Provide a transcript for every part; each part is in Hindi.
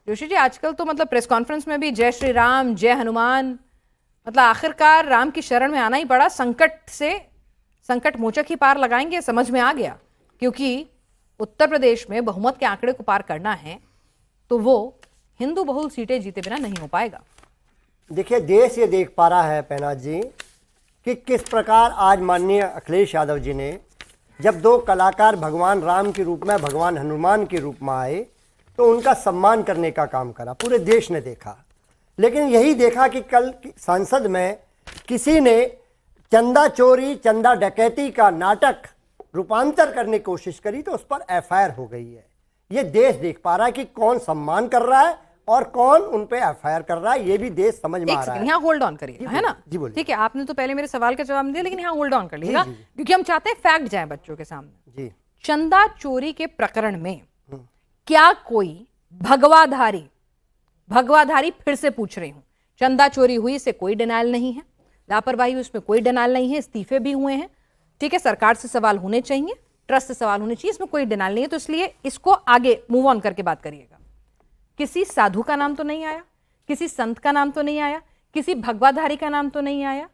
जोशी जी, आजकल तो मतलब प्रेस कॉन्फ्रेंस में भी जय श्री राम, जय हनुमान, मतलब आखिरकार राम की शरण में आना ही पड़ा। संकट मोचक ही पार लगाएंगे, समझ में आ गया। क्योंकि उत्तर प्रदेश में बहुमत के आंकड़े को पार करना है तो वो हिंदू बहुल सीटें जीते बिना नहीं हो पाएगा। देखिए, देश ये देख पा रहा है पैनाथ जी कि किस प्रकार आज माननीय अखिलेश यादव जी ने, जब दो कलाकार भगवान राम के रूप में, भगवान हनुमान के रूप में आए तो उनका सम्मान करने का काम करा। पूरे देश ने देखा, लेकिन यही देखा कि कल संसद में किसी ने चंदा चोरी, चंदा डकैती का नाटक रूपांतर करने की कोशिश करी तो उस पर एफआईआर हो गई है। ये देश देख पा रहा है कि कौन सम्मान कर रहा है और कौन उन पे एफआईआर कर रहा है। ये भी देश समझ में आ रहा है। यहाँ होल्ड ऑन करिए, है ना? जी बोलिए। ठीक है, आपने तो पहले मेरे सवाल का जवाब दिया, लेकिन यहाँ होल्ड ऑन कर लीजिएगा, क्योंकि हम चाहते हैं फैक्ट जाए बच्चों के सामने। जी, चंदा चोरी के प्रकरण में क्या कोई भगवाधारी फिर से पूछ रही हूं, चंदा चोरी हुई इससे कोई डिनाइल नहीं है, लापरवाही उसमें कोई डिनाइल नहीं है, इस्तीफे भी हुए हैं, ठीक है, सरकार से सवाल होने चाहिए, ट्रस्ट से सवाल होने चाहिए, इसमें कोई डिनाइल नहीं है। तो इसलिए इसको आगे मूव ऑन करके बात करिएगा। किसी साधु का नाम तो नहीं आया, किसी संत का नाम तो नहीं आया, किसी भगवाधारी का नाम तो नहीं आया।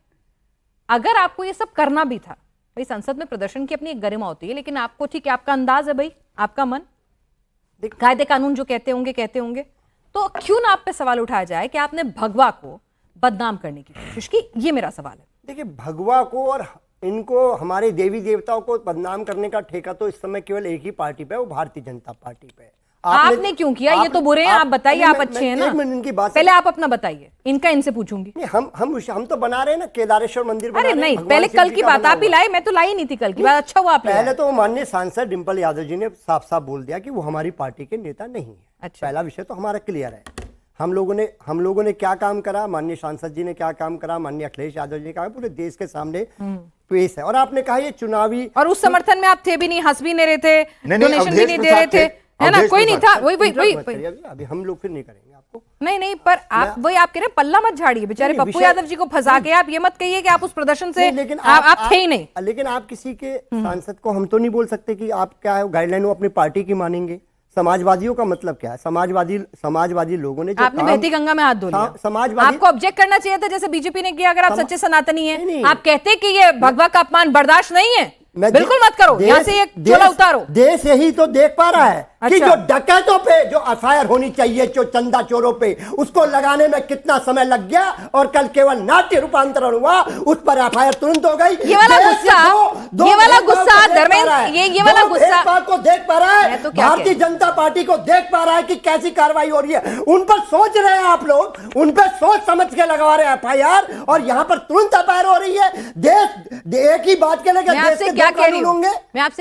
अगर आपको ये सब करना भी था, भाई संसद में प्रदर्शन की अपनी एक गरिमा होती है, लेकिन आपको, ठीक है, आपका अंदाज है, भाई आपका मन, कायदे कानून जो कहते होंगे, तो क्यों ना आप पे सवाल उठाया जाए कि आपने भगवा को बदनाम करने की कोशिश की? ये मेरा सवाल है। देखिए, भगवा को और इनको, हमारे देवी देवताओं को बदनाम करने का ठेका तो इस समय केवल एक ही पार्टी पे है, वो भारतीय जनता पार्टी पे है। आपने क्यों किया? ये तो बुरे हैं, आप बताइए। आप अच्छे हैं ना? एक मिनट इनकी बात, पहले आप अपना बताइए, इनका इनसे पूछूंगी। हम तो बना रहे हैं ना, केदारेश्वर मंदिर बना अरे रहे हैं, नहीं, भगवान पहले शिव कल जी की का बात बना आप ही हुआ। लाए, मैं तो लाई नहीं थी कल की बात। अच्छा हुआ आप पहले तो माननीय सांसद डिंपल यादव जी ने साफ साफ बोल दिया कि वो हमारी पार्टी के नेता नहीं है। अच्छा। पहला विषय तो हमारा क्लियर है। हम लोगों ने क्या काम करा, माननीय सांसद जी ने क्या काम करा, माननीय अखिलेश यादव जी ने कहा, पूरे देश के सामने पेश है। और आपने कहा ये चुनावी, और उस समर्थन में आप थे भी नहीं, हंस भी नहीं रहे थे, डोनेशन भी नहीं दे रहे थे, है ना? कोई नहीं था। वही अभी हम लोग फिर नहीं करेंगे आपको। नहीं, पर आप वही आप कह रहे हैं, पल्ला मत झाड़िए बेचारे पप्पू यादव जी को फंसा के। आप ये मत कहिए कि आप उस प्रदर्शन से, लेकिन आप थे ही नहीं। लेकिन आप किसी के सांसद को हम तो नहीं बोल सकते कि आप क्या है गाइडलाइन वो अपनी पार्टी की मानेंगे। समाजवादियों का मतलब क्या है? समाजवादी लोगों ने जो आपने बहती गंगा में हाथ धो लिया। समाजवादी, आपको ऑब्जेक्ट करना चाहिए था जैसे बीजेपी ने किया। अगर आप सच्चे सनातनी हैं, आप कहते कि ये भगवा का अपमान बर्दाश्त नहीं है, बिल्कुल मत करो, यहाँ से ये चोला उतारो। देश यही तो देख पा रहा है कि जो डकैतों पे जो एफआईआर होनी चाहिए, जो चंदा चोरों पे, उसको लगाने में कितना समय लग गया, और कल केवल नाट्य रूपांतरण हुआ, उस पर एफआईआर तुरंत हो गई। ये वाला गुस्सा धर्मेंद्र, ये वाला गुस्सा को देख पा रहा है, भारतीय जनता पार्टी को देख पा रहा है कि कैसी कार्रवाई हो रही है। उन पर सोच रहे हैं आप लोग, उन पर सोच समझ के लगवा रहे हैं एफआईआर, और यहाँ पर तुरंत एफआईआर हो रही है। देश एक ही बात के लेकर मैं आपसे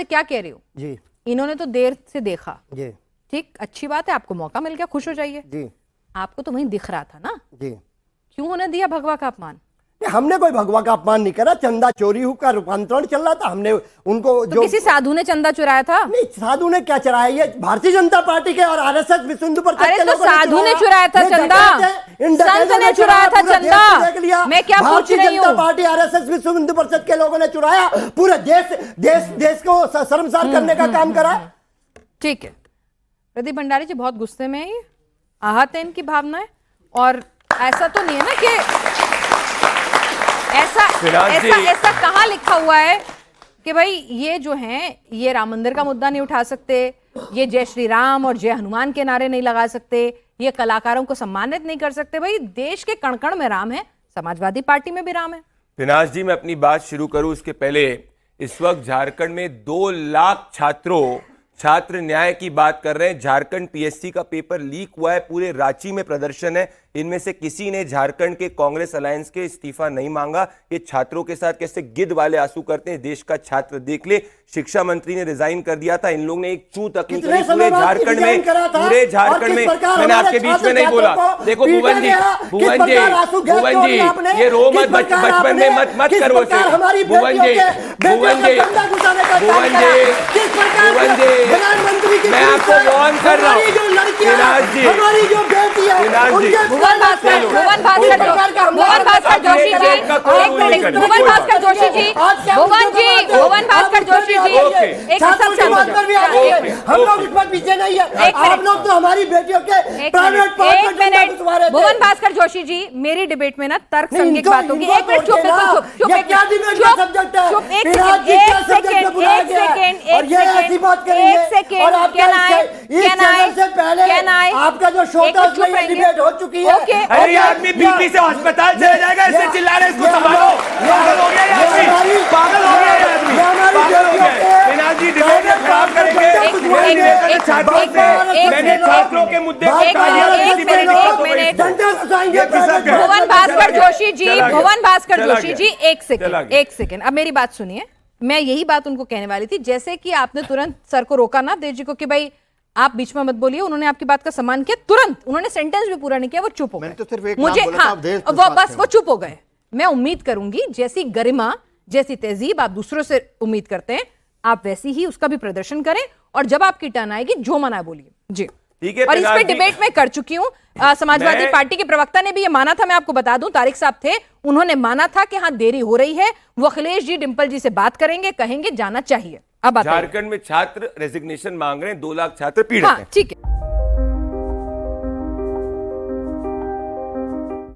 क्या कह रही हूँ जी, इन्होंने तो देर से देखा जी, ठीक, अच्छी बात है, आपको मौका मिल गया, खुश हो जाइए जी। आपको तो वहीं दिख रहा था ना जी, क्यों होने दिया भगवा का अपमान? हमने कोई भगवा का अपमान नहीं करा, चंदा चोरी का रूपांतरण चल रहा था। हमने उनको तो किसी साधु ने चंदा चुराया था? नहीं, साधु ने क्या चुराया? ये भारतीय जनता पार्टी के और आरएसएस विश्व हिंदू परिषद के लोगों ने साधु ने चुराया था चंदा, संत ने चुराया था चंदा। मैं क्या पूछ रही हूँ? भारतीय जनता पार्टी, आरएसएस, विश्व हिंदू परिषद के लोगों ने चुराया, पूरे देश को शर्मसार करने का काम करा। ठीक है, प्रदीप भंडारी जी बहुत गुस्से में है, आहत है इनकी भावनाएं, और ऐसा तो नहीं है ना कि ऐसा कहाँ लिखा हुआ है कि भाई ये जो हैं, ये राम मंदिर का मुद्दा नहीं उठा सकते, ये जय श्री राम और जय हनुमान के नारे नहीं लगा सकते, ये कलाकारों को सम्मानित नहीं कर सकते। भाई देश के कण कण में राम है, समाजवादी पार्टी में भी राम है। पिनाश जी, मैं अपनी बात शुरू करूं उसके पहले, इस वक्त झारखंड में 2 लाख छात्र न्याय की बात कर रहे हैं। झारखंड पीएससी का पेपर लीक हुआ है, पूरे रांची में प्रदर्शन है, इनमें से किसी ने झारखंड के कांग्रेस अलायंस के इस्तीफा नहीं मांगा। ये छात्रों के साथ कैसे गिद्ध वाले आंसू करते हैं, देश का छात्र देख ले। शिक्षा मंत्री ने रिजाइन कर दिया था, इन लोग ने एक चू तक नहीं करी पूरे झारखंड में। मैंने आपके बीच में नहीं बोला। देखो भुवन जी, ये रो मत, बचपन में मत करो। भुवन जी, मैं आपको वार्न कर रहा हूँ। लड़कियां विनाश जी, हमारी जो बेटी है विनाश जी, उनके भुवन भास्कर जोशी जी, एक मिनट, भुवन भास्कर जोशी जी, भुवन भास्कर जोशी जी, एक सब शांत हो जाओ। हम लोग इस पर पीछे नहीं है। एक आप मिनट। लोग तो हमारी बेटियों के एक प्राइवेट मिनट, पार्ट एक पर डंडा मिनट, घुसवा रहे थे। भुवन भास्कर जोशी जी, मेरी डिबेट में ना तर्क संगत इनको- बात होगी। इनको एक मिनट, चुप, बोलते ना, बिल्कुल चुप, ये एक क्या मिनट, डिबेट का चुप, सब्जेक्ट है? चुप, एक विराट सेकंड, जी एक क्या सब्जेक्ट पे सेकंड, बुलाया एक गया है? सेकंड, और ये ऐसी बात करेंगे। एक सेकंड, और आपका कैन आई, इस चैनल से पहले आपका जो शो था उसमें ये डिबेट हो चुकी है। ओके, अरे ये आदमी बीपी से अस्पताल चला जाएगा, इससे चिल्ला रहे, इसको संभालो। पागल हो गया ये आदमी, पागल हो गया ये आदमी, पागल हो गया। विनाश जी डिबेट में खराब करेंगे। मैंने छात्रों से, मैंने छात्रों के मुद्दे को भुवन भास्कर जोशी जी, चला गया, भुवन भास्कर चला जोशी गया, जी, एक चला सेकंड, गया। एक सेकंड, अब मेरी बात सुनिए। मैं यही बात उनको कहने वाली थी, जैसे कि आपने तुरंत सर को रोका ना, देव जी को, कि भाई आप बीच में मत बोलिए। उन्होंने आपकी बात का सम्मान किया, तुरंत उन्होंने सेंटेंस भी पूरा नहीं किया, वो चुप हो गए। मैंने तो सिर्फ एक मुझे नाम बोला था, हाँ, आप देश वो प्रसाद बस थे। वो चुप हो गए। मैं उम्मीद करूंगी जैसी गरिमा, जैसी तहजीब आप दूसरों से उम्मीद करते हैं, आप वैसी ही उसका भी प्रदर्शन करें, और जब आपकी टर्न आएगी जो मना है बोलिए जी। ठीक है, और इस पे प्रहलाद जी, डिबेट में कर चुकी हूं। समाजवादी मैं- पार्टी के प्रवक्ता ने भी ये माना था, मैं आपको बता दूं, तारिक साहब थे, उन्होंने माना था कि हाँ देरी हो रही है, वो अखिलेश जी डिंपल जी से बात करेंगे, कहेंगे जाना चाहिए। अब बताइए। झारखंड में छात्र रेजिग्नेशन मांग रहे हैं, 2 लाख छात्र पीड़ित हाँ हैं। ठीक है।